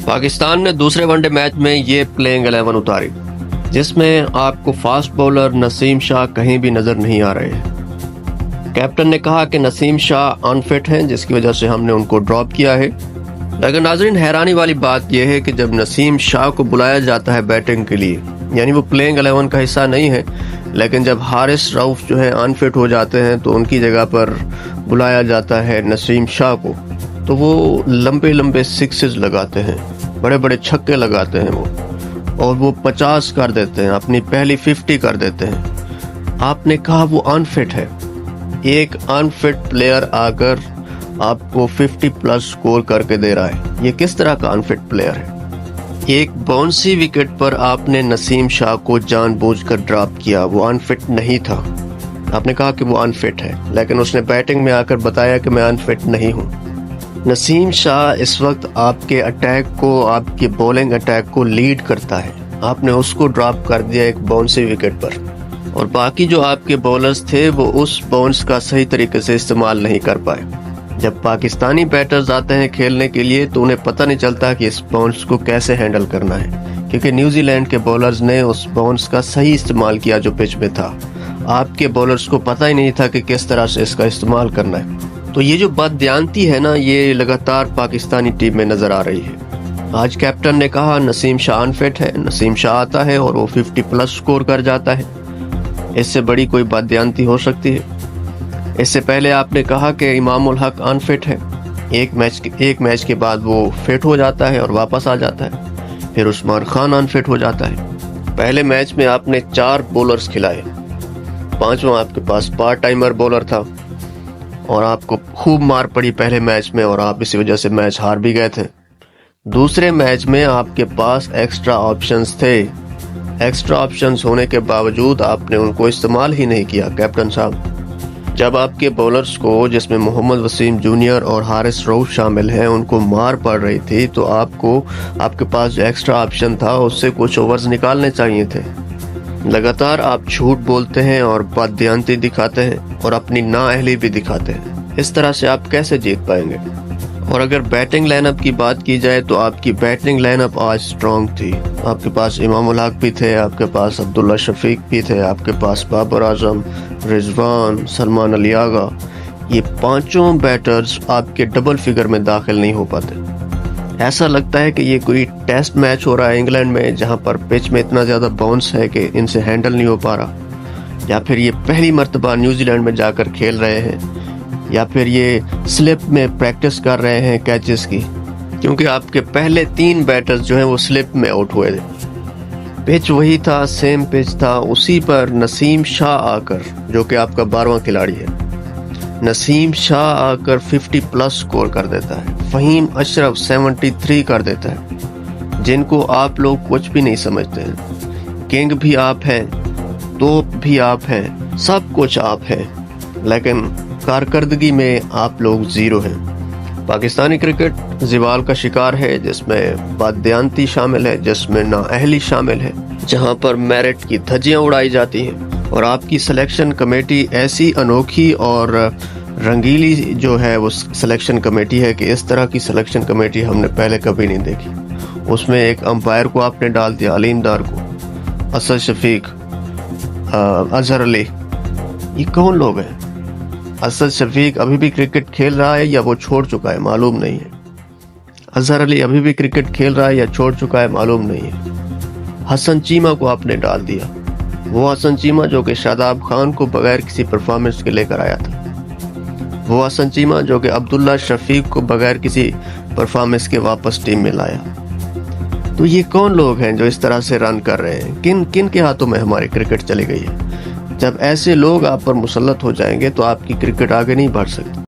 پاکستان نے دوسرے one day match میں یہ پلینگ 11 اتاری جس میں آپ کو فاسٹ بولر نسیم شاہ کہیں بھی نظر نہیں آ رہے ہیں۔ کیپٹن نے کہا کہ نسیم شاہ ان فٹ ہیں جس کی وجہ سے ہم نے ان کو ڈراپ کیا ہے، لیکن ناظرین حیرانی والی بات یہ ہے کہ جب نسیم شاہ کو بلایا جاتا ہے بیٹنگ کے لیے، یعنی وہ پلینگ 11 کا حصہ نہیں ہے، لیکن جب حارث رؤف جو ہے ان فٹ ہو جاتے ہیں تو ان کی جگہ پر بلایا جاتا ہے نسیم شاہ کو، تو وہ لمبے لمبے سکسز لگاتے ہیں، بڑے بڑے چھکے لگاتے ہیں اور وہ 50 کر دیتے ہیں، اپنی پہلی 50 کر دیتے ہیں۔ آپ نے کہا وہ ان فٹ ہے۔ ایک ان فٹ پلیئر آ کر آپ کو 50 پلس سکور کر کے دے رہا ہے، یہ کس طرح کا ان فٹ پلیئر ہے؟ ایک باؤنسی وکٹ پر آپ نے نسیم شاہ کو جان بوجھ کر ڈراپ کیا، وہ ان فٹ نہیں تھا۔ آپ نے کہا کہ وہ ان فٹ ہے، لیکن اس نے بیٹنگ میں آ کر بتایا کہ میں ان فٹ نہیں ہوں۔ نسیم شاہ اس وقت آپ کے اٹیک کو، آپ کی بولنگ اٹیک کو لیڈ کرتا ہے، آپ نے اس کو ڈراپ کر دیا ایک باؤنسی وکٹ پر، اور باقی جو آپ کے بولرز تھے وہ اس باؤنس کا صحیح طریقے سے استعمال نہیں کر پائے۔ جب پاکستانی بیٹرز آتے ہیں کھیلنے کے لیے تو انہیں پتہ نہیں چلتا کہ اس باؤنس کو کیسے ہینڈل کرنا ہے، کیونکہ نیوزی لینڈ کے بولرز نے اس باؤنس کا صحیح استعمال کیا جو پچ میں تھا۔ آپ کے بولرز کو پتہ ہی نہیں تھا کہ کس طرح سے اس کا استعمال کرنا ہے۔ تو یہ جو بددیانتی ہے نا، یہ لگاتار پاکستانی ٹیم میں نظر آ رہی ہے۔ آج کیپٹن نے کہا نسیم شاہ ان فٹ ہے، نسیم شاہ آتا ہے اور وہ 50 پلس سکور کر جاتا ہے۔ اس سے بڑی کوئی بددیانتی ہو سکتی ہے؟ اس سے پہلے آپ نے کہا کہ امام الحق ان فٹ ہے، ایک میچ کے بعد وہ فٹ ہو جاتا ہے اور واپس آ جاتا ہے۔ پھر عثمان خان ان فٹ ہو جاتا ہے۔ پہلے میچ میں آپ نے 4 بولرز کھلائے، 5واں آپ کے پاس پارٹ ٹائمر بولر تھا اور آپ کو خوب مار پڑی پہلے میچ میں اور آپ اسی وجہ سے میچ ہار بھی گئے تھے۔ دوسرے میچ میں آپ کے پاس ایکسٹرا آپشنز تھے، ایکسٹرا آپشنز ہونے کے باوجود آپ نے ان کو استعمال ہی نہیں کیا کیپٹن صاحب۔ جب آپ کے بولرز کو، جس میں محمد وسیم جونیئر اور حارث رؤف شامل ہیں، ان کو مار پڑ رہی تھی تو آپ کے پاس جو ایکسٹرا آپشن تھا اس سے کچھ اوورز نکالنے چاہیے تھے۔ لگاتار آپ جھوٹ بولتے ہیں اور بددیانتی دکھاتے ہیں اور اپنی نااہلی بھی دکھاتے ہیں، اس طرح سے آپ کیسے جیت پائیں گے؟ اور اگر بیٹنگ لائن اپ کی بات کی جائے تو آپ کی بیٹنگ لائن اپ آج سٹرونگ تھی۔ آپ کے پاس امام الحق بھی تھے، آپ کے پاس عبداللہ شفیق بھی تھے، آپ کے پاس بابر اعظم، رضوان، سلمان علی آغا، یہ 5 بیٹرز آپ کے ڈبل فگر میں داخل نہیں ہو پاتے۔ ایسا لگتا ہے کہ یہ کوئی ٹیسٹ میچ ہو رہا ہے انگلینڈ میں، جہاں پر پچ میں اتنا زیادہ باؤنس ہے کہ ان سے ہینڈل نہیں ہو پا رہا، یا پھر یہ پہلی مرتبہ نیوزی لینڈ میں جا کر کھیل رہے ہیں، یا پھر یہ سلپ میں پریکٹس کر رہے ہیں کیچز کی، کیونکہ آپ کے پہلے 3 بیٹرز جو ہیں وہ سلپ میں آؤٹ ہوئے تھے۔ پچ وہی تھا، سیم پچ تھا، اسی پر نسیم شاہ آ کر، جو کہ آپ کا 12واں کھلاڑی ہے، نسیم شاہ آ کر 50 پلس سکور کر دیتا ہے۔ فہیم اشرف 73 کر دیتا ہے، جن کو آپ لوگ کچھ بھی نہیں سمجھتے ہیں۔ کنگ بھی آپ ہیں، توپ بھی آپ ہیں، سب کچھ آپ ہیں، لیکن کارکردگی میں آپ لوگ زیرو ہیں۔ پاکستانی کرکٹ زوال کا شکار ہے، جس میں بددیانتی شامل ہے، جس میں نااہلی شامل ہے، جہاں پر میرٹ کی دھجیاں اڑائی جاتی ہیں، اور آپ کی سلیکشن کمیٹی ایسی انوکھی اور رنگیلی جو ہے وہ سلیکشن کمیٹی ہے کہ اس طرح کی سلیکشن کمیٹی ہم نے پہلے کبھی نہیں دیکھی۔ اس میں ایک امپائر کو آپ نے ڈال دیا، علیم ڈار کو، اسد شفیق، اظہر علی، یہ کون لوگ ہیں؟ اسد شفیق ابھی بھی کرکٹ کھیل رہا ہے یا وہ چھوڑ چکا ہے معلوم نہیں ہے۔ اظہر علی ابھی بھی کرکٹ کھیل رہا ہے یا چھوڑ چکا ہے معلوم نہیں ہے۔ حسن چیمہ کو آپ نے ڈال دیا، وہ حسن چیمہ جو کہ شاداب خان کو بغیر کسی پرفارمنس کے لے کر آیا تھا، وہ حسن چیمہ جو کہ عبداللہ شفیق کو بغیر کسی پرفارمنس کے واپس ٹیم میں لایا۔ تو یہ کون لوگ ہیں جو اس طرح سے رن کر رہے ہیں؟ کن کے ہاتھوں میں ہماری کرکٹ چلی گئی ہے؟ جب ایسے لوگ آپ پر مسلط ہو جائیں گے تو آپ کی کرکٹ آگے نہیں بڑھ سکتی۔